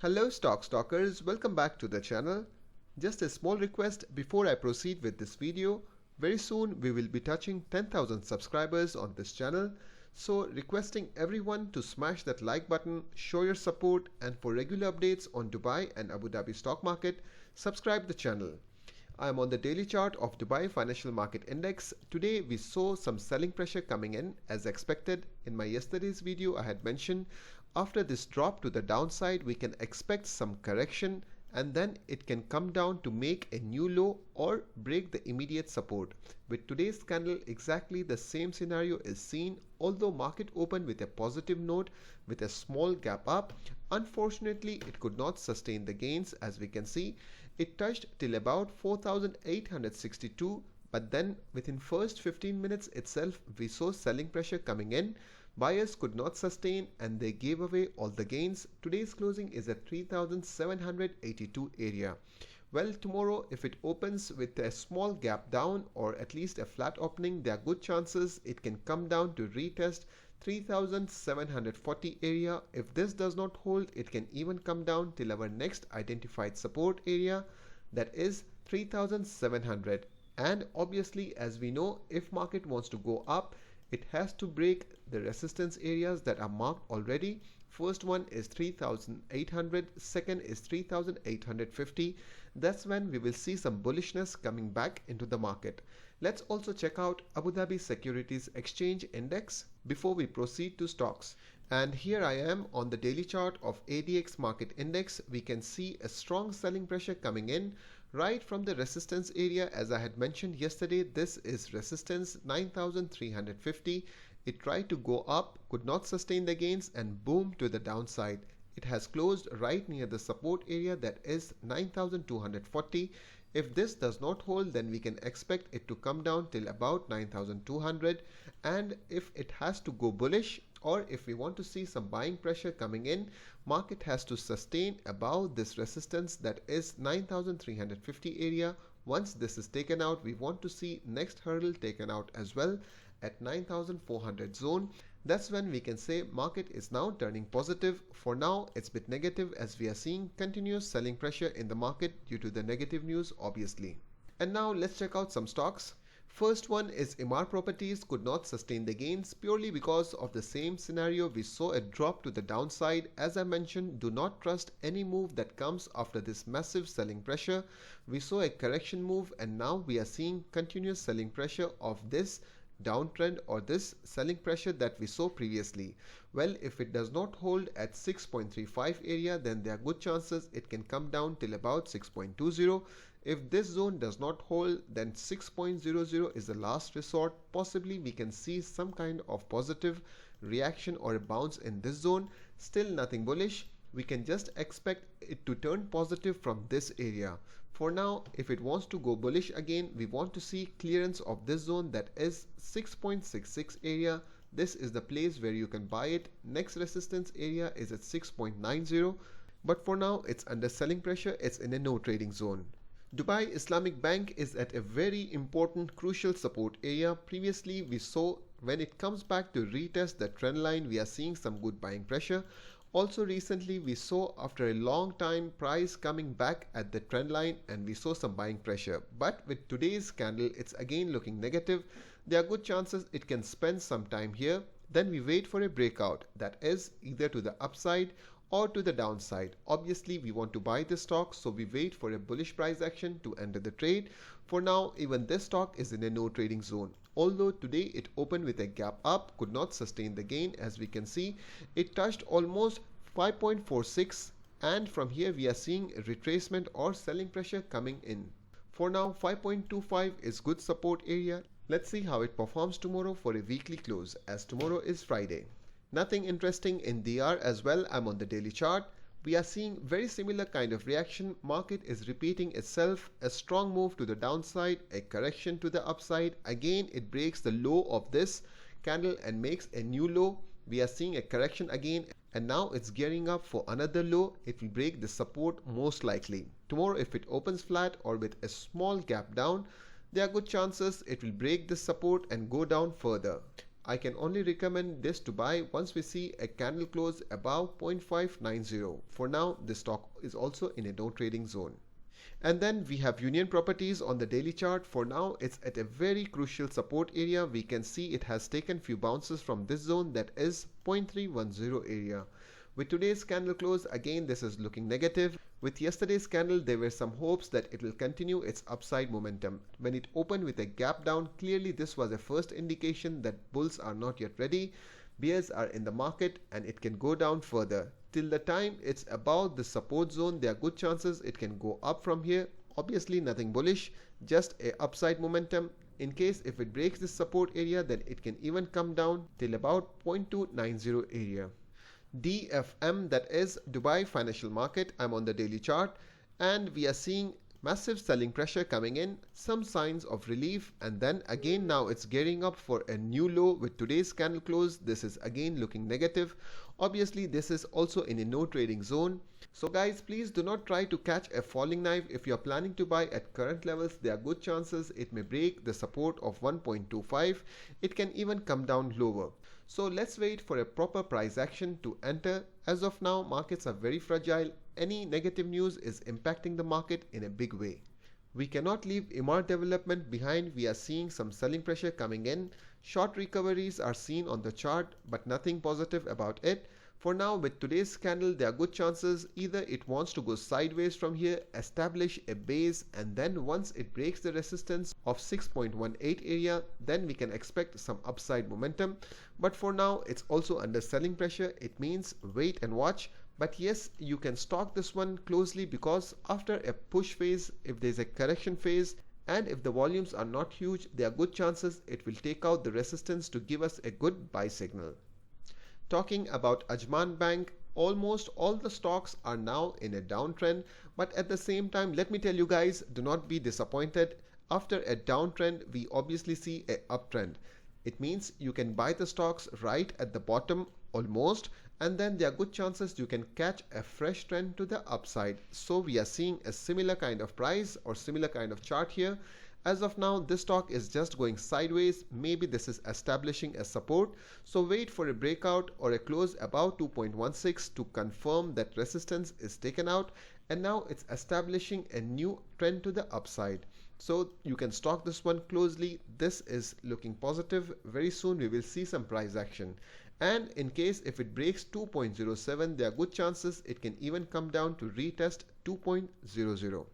Hello stock stalkers, welcome back to the channel. Just a small request before I proceed with this video. Very soon we will be touching 10,000 subscribers on this channel. So requesting everyone to smash that like button, show your support, and for regular updates on Dubai and Abu Dhabi stock market, subscribe the channel. I am on the daily chart of Dubai Financial Market Index. Today we saw some selling pressure coming in as expected. In my yesterday's video I had mentioned after this drop to the downside we can expect some correction and then it can come down to make a new low or break the immediate support. With today's candle exactly the same scenario is seen, although market opened with a positive note with a small gap up. Unfortunately it could not sustain the gains. As we can see, it touched till about 4,862, but then within first 15 minutes itself we saw selling pressure coming in. Buyers could not sustain and they gave away all the gains. Today's closing is at 3,782 area. Well, tomorrow if it opens with a small gap down or at least a flat opening, there are good chances it can come down to retest 3,740 area. If this does not hold, it can even come down till our next identified support area, that is 3,700. And obviously, as we know, if market wants to go up, it has to break the resistance areas that are marked already. First one is 3,800, second is 3,850. That's when we will see some bullishness coming back into the market. Let's also check out Abu Dhabi Securities Exchange Index before we proceed to stocks. And here I am on the daily chart of ADX Market Index. We can see a strong selling pressure coming in right from the resistance area. As I had mentioned yesterday, this is resistance 9,350. It tried to go up, could not sustain the gains, and boom to the downside. It has closed right near the support area, that is 9,240. If this does not hold, then we can expect it to come down till about 9,200. And if it has to go bullish, or if we want to see some buying pressure coming in, market has to sustain above this resistance, that is 9,350 area. Once this is taken out, we want to see next hurdle taken out as well at 9,400 zone. That's when we can say market is now turning positive. For now it's a bit negative as we are seeing continuous selling pressure in the market due to the negative news obviously. And now let's check out some stocks. First one is Emaar Properties, could not sustain the gains purely because of the same scenario. We saw a drop to the downside. As I mentioned, do not trust any move that comes after this massive selling pressure. We saw a correction move and now we are seeing continuous selling pressure of this downtrend or this selling pressure that we saw previously. Well, if it does not hold at 6.35 area, then there are good chances it can come down till about 6.20. If this zone does not hold, then 6.00 is the last resort. Possibly we can see some kind of positive reaction or a bounce in this zone. Still nothing bullish. We can just expect it to turn positive from this area. For now, if it wants to go bullish again, we want to see clearance of this zone, that is 6.66 area. This is the place where you can buy it. Next resistance area is at 6.90, but for now it's under selling pressure. It's in a no trading zone. Dubai Islamic Bank is at a very important crucial support area. Previously we saw when it comes back to retest the trend line, we are seeing some good buying pressure. Also recently we saw after a long time price coming back at the trend line and we saw some buying pressure. But with today's candle it's again looking negative. There are good chances it can spend some time here. Then we wait for a breakout, that is either to the upside or to the downside. Obviously we want to buy this stock, so we wait for a bullish price action to enter the trade. For now even this stock is in a no trading zone. Although today it opened with a gap up, could not sustain the gain. As we can see, it touched almost 5.46 and from here we are seeing a retracement or selling pressure coming in. For now 5.25 is good support area. Let's see how it performs tomorrow for a weekly close, as tomorrow is Friday. Nothing interesting in DR as well. I'm on the daily chart. We are seeing very similar kind of reaction. Market is repeating itself. A strong move to the downside, a correction to the upside. Again it breaks the low of this candle and makes a new low. We are seeing a correction again and now it's gearing up for another low. It will break the support most likely. Tomorrow if it opens flat or with a small gap down, there are good chances it will break this support and go down further. I can only recommend this to buy once we see a candle close above 0.590. For now, this stock is also in a no trading zone. And then we have Union Properties on the daily chart. For now, it's at a very crucial support area. We can see it has taken few bounces from this zone, that is 0.310 area. With today's candle close, again this is looking negative. With yesterday's candle, there were some hopes that it will continue its upside momentum. When it opened with a gap down, clearly this was a first indication that bulls are not yet ready. Bears are in the market and it can go down further. Till the time it's above the support zone, there are good chances it can go up from here. Obviously nothing bullish, just a upside momentum. In case if it breaks this support area, then it can even come down till about 0.290 area. DFM, that is Dubai Financial Market, I'm on the daily chart and we are seeing massive selling pressure coming in, some signs of relief, and then again now it's gearing up for a new low. With today's candle close, this is again looking negative. Obviously this is also in a no trading zone. So guys, please do not try to catch a falling knife. If you are planning to buy at current levels, there are good chances it may break the support of 1.25. It can even come down lower. So let's wait for a proper price action to enter. As of now, markets are very fragile. Any negative news is impacting the market in a big way. We cannot leave Emar development behind. We are seeing some selling pressure coming in. Short recoveries are seen on the chart, but nothing positive about it. For now, with today's candle, there are good chances either it wants to go sideways from here, establish a base, and then once it breaks the resistance of 6.18 area, then we can expect some upside momentum. But for now, it's also under selling pressure. It means wait and watch. But yes, you can stalk this one closely because after a push phase, if there's a correction phase, and if the volumes are not huge, there are good chances it will take out the resistance to give us a good buy signal. Talking about Ajman Bank, almost all the stocks are now in a downtrend, but at the same time, let me tell you guys, do not be disappointed. After a downtrend, we obviously see a uptrend. It means you can buy the stocks right at the bottom almost, and then there are good chances you can catch a fresh trend to the upside. So we are seeing a similar kind of price or similar kind of chart here. As of now, this stock is just going sideways. Maybe this is establishing a support. So wait for a breakout or a close above 2.16 to confirm that resistance is taken out. And now it's establishing a new trend to the upside. So you can stalk this one closely. This is looking positive. Very soon we will see some price action. And in case if it breaks 2.07, there are good chances it can even come down to retest 2.00.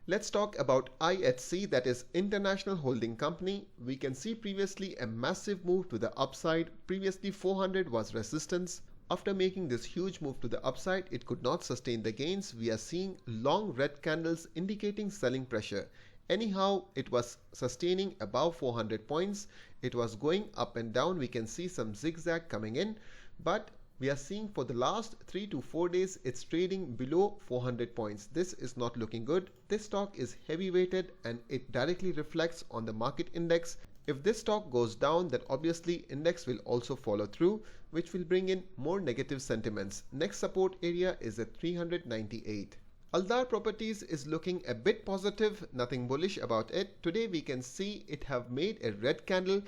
Let's talk about IHC, that is International Holding Company. We can see previously a massive move to the upside. Previously 400 was resistance. After making this huge move to the upside, it could not sustain the gains. We are seeing long red candles indicating selling pressure. Anyhow, it was sustaining above 400 points. It was going up and down. We can see some zigzag coming in, but we are seeing for the last 3 to 4 days, it's trading below 400 points. This is not looking good. This stock is heavy weighted and it directly reflects on the market index. If this stock goes down, then obviously index will also follow through, which will bring in more negative sentiments. Next support area is at 398. Aldar Properties is looking a bit positive, nothing bullish about it. Today we can see it have made a red candle,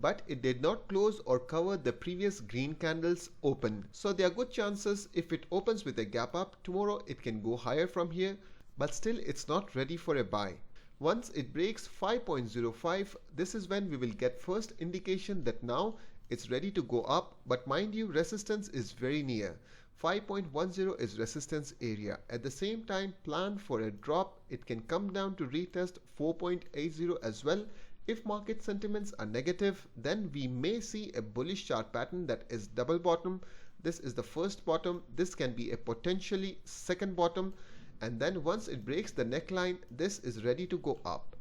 but it did not close or cover the previous green candles open. So there are good chances if it opens with a gap up, tomorrow it can go higher from here, but still it's not ready for a buy. Once it breaks 5.05, this is when we will get first indication that now it's ready to go up, but mind you, resistance is very near. 5.10 is resistance area. At the same time, plan for a drop. It can come down to retest 4.80 as well. If market sentiments are negative, then we may see a bullish chart pattern that is double bottom. This is the first bottom. This can be a potentially second bottom. And then once it breaks the neckline, this is ready to go up.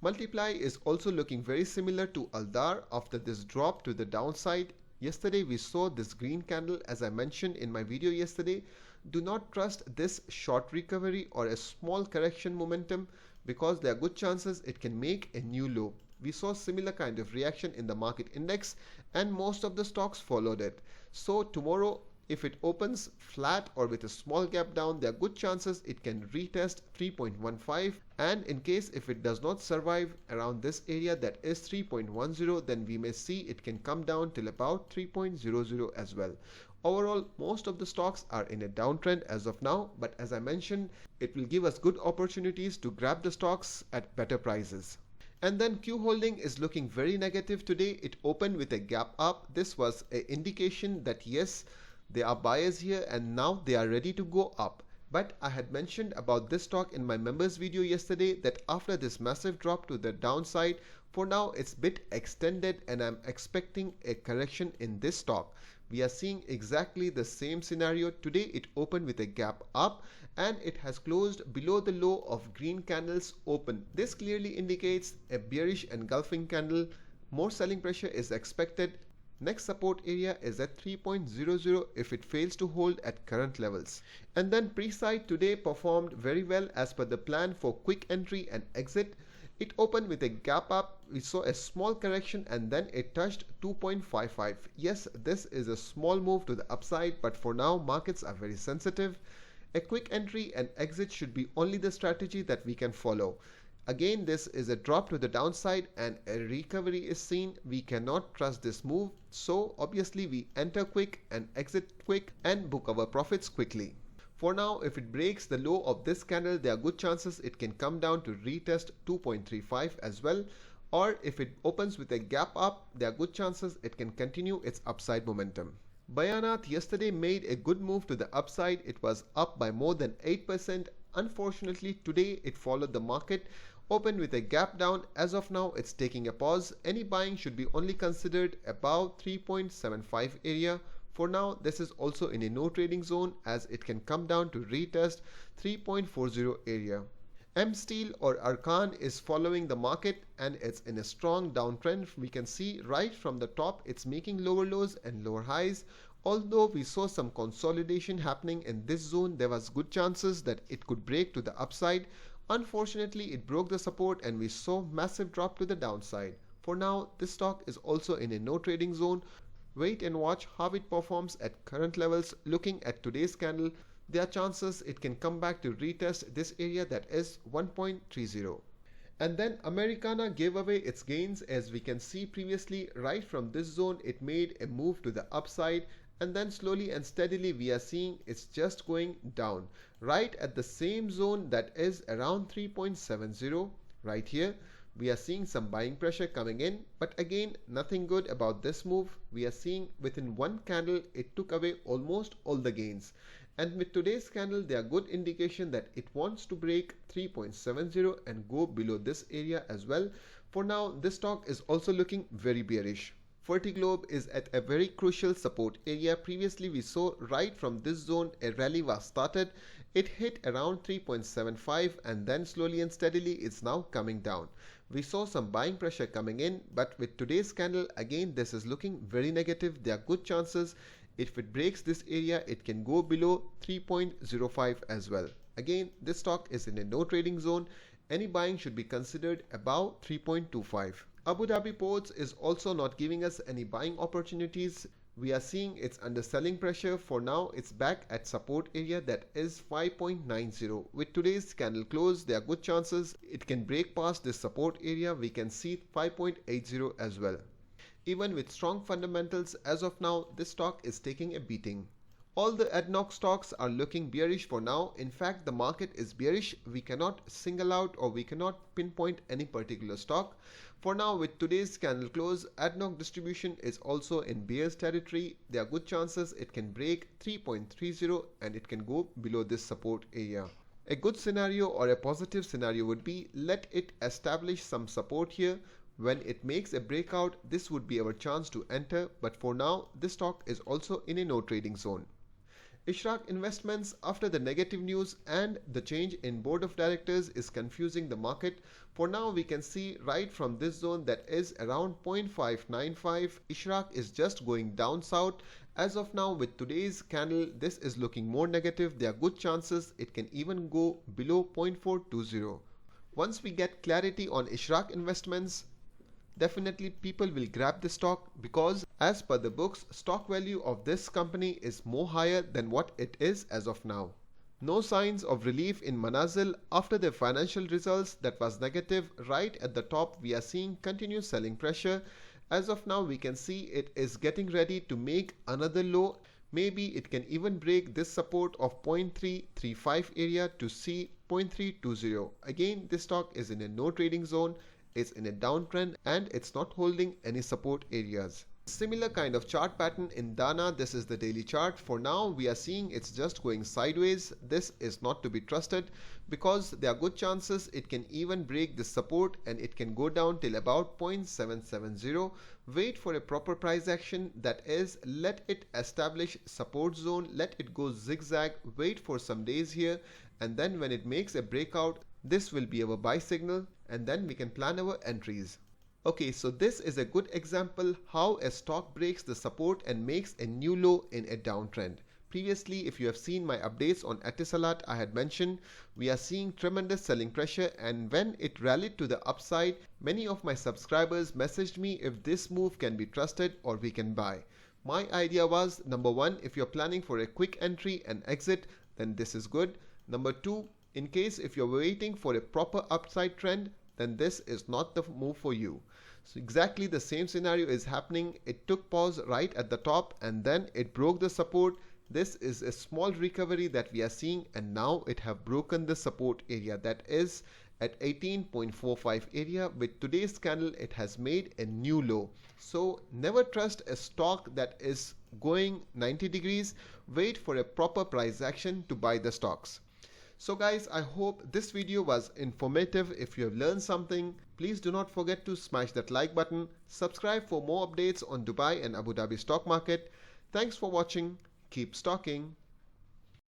Multiply is also looking very similar to Aldar after this drop to the downside. Yesterday we saw this green candle, as I mentioned in my video yesterday. Do not trust this short recovery or a small correction momentum because there are good chances it can make a new low. We saw similar kind of reaction in the market index and most of the stocks followed it. So tomorrow, If it opens flat or with a small gap down, there are good chances it can retest 3.15, and in case if it does not survive around this area that is 3.10, then we may see it can come down till about 3.00 as well. Overall, most of the stocks are in a downtrend as of now, but as I mentioned, it will give us good opportunities to grab the stocks at better prices. And then Q Holding is looking very negative today. It opened with a gap up. This was an indication that yes, there are buyers here and now they are ready to go up. But I had mentioned about this stock in my members video yesterday that after this massive drop to the downside, for now it's bit extended and I'm expecting a correction in this stock. We are seeing exactly the same scenario. Today it opened with a gap up and it has closed below the low of green candles open. This clearly indicates a bearish engulfing candle. More selling pressure is expected. Next support area is at 3.00 if it fails to hold at current levels. And then Preside today performed very well as per the plan for quick entry and exit. It opened with a gap up. We saw a small correction and then it touched 2.55. Yes, this is a small move to the upside, but for now markets are very sensitive. A quick entry and exit should be only the strategy that we can follow. Again, this is a drop to the downside and a recovery is seen. We cannot trust this move. So obviously we enter quick and exit quick and book our profits quickly. For now, if it breaks the low of this candle, there are good chances it can come down to retest 2.35 as well. Or if it opens with a gap up, there are good chances it can continue its upside momentum. Bayanath yesterday made a good move to the upside. It was up by more than 8%. Unfortunately, today it followed the market, opened with a gap down. As of now, it's taking a pause. Any buying should be only considered above 3.75 area. For now, this is also in a no trading zone as it can come down to retest 3.40 area. M Steel or Arcan is following the market and it's in a strong downtrend. We can see right from the top it's making lower lows and lower highs. Although we saw some consolidation happening in this zone, there was good chances that it could break to the upside. Unfortunately, it broke the support and we saw massive drop to the downside. For now, this stock is also in a no trading zone. Wait and watch how it performs at current levels. Looking at today's candle, there are chances it can come back to retest this area that is 1.30. And then Americana gave away its gains. As we can see previously, right from this zone it made a move to the upside and then slowly and steadily we are seeing it's just going down right at the same zone that is around 3.70. Right here we are seeing some buying pressure coming in, but again nothing good about this move. We are seeing within one candle it took away almost all the gains. And with today's candle, there are good indication that it wants to break 3.70 and go below this area as well. For now, this stock is also looking very bearish. Fertiglobe is at a very crucial support area. Previously, we saw right from this zone a rally was started. It hit around 3.75 and then slowly and steadily it's now coming down. We saw some buying pressure coming in, but with today's candle, again, this is looking very negative. There are good chances if it breaks this area, it can go below 3.05 as well. Again, this stock is in a no trading zone. Any buying should be considered above 3.25. Abu Dhabi Ports is also not giving us any buying opportunities. We are seeing it's under selling pressure. For now, it's back at support area that is 5.90. With today's candle close, there are good chances it can break past this support area. We can see 5.80 as well. Even with strong fundamentals, as of now, this stock is taking a beating. All the ADNOC stocks are looking bearish for now. In fact, the market is bearish. We cannot single out or we cannot pinpoint any particular stock. For now, with today's candle close, ADNOC distribution is also in bearish territory. There are good chances it can break 3.30 and it can go below this support area. A good scenario or a positive scenario would be let it establish some support here. When it makes a breakout, this would be our chance to enter, but for now, this stock is also in a no trading zone. Ishraq Investments, after the negative news and the change in board of directors, is confusing the market. For now, we can see right from this zone that is around 0.595. Ishraq is just going down south. As of now, with today's candle, this is looking more negative. There are good chances it can even go below 0.420. Once we get clarity on Ishraq Investments, definitely people will grab the stock because As per the books, stock value of this company is more higher than what it is as of now. No signs of relief in Manazil after their financial results that was negative. Right at the top we are seeing continuous selling pressure. As of now we can see it is getting ready to make another low. Maybe it can even break this support of 0.335 area to see 0.320. Again, this stock is in a no trading zone, it's in a downtrend and it's not holding any support areas. Similar kind of chart pattern in Dana. This is the daily chart. For now we are seeing it's just going sideways. This is not to be trusted because there are good chances it can even break this support and it can go down till about 0.770. Wait for a proper price action, that is, let it establish support zone, let it go zigzag, wait for some days here, and then when it makes a breakout, this will be our buy signal and then we can plan our entries. Okay, so this is a good example how a stock breaks the support and makes a new low in a downtrend. Previously, if you have seen my updates on Etisalat, I had mentioned we are seeing tremendous selling pressure, and when it rallied to the upside, many of my subscribers messaged me if this move can be trusted or we can buy. My idea was, number one, if you're planning for a quick entry and exit, then this is good. Number two, in case if you're waiting for a proper upside trend, then this is not the move for you. So exactly the same scenario is happening. It took pause right at the top and then it broke the support. This is a small recovery that we are seeing, and now it have broken the support area, that is at 18.45 area. With today's candle it has made a new low. So never trust a stock that is going 90 degrees. Wait for a proper price action to buy the stocks. So guys, I hope this video was informative. If you have learned something, please do not forget to smash that like button. Subscribe for more updates on Dubai and Abu Dhabi stock market. Thanks for watching. Keep stocking.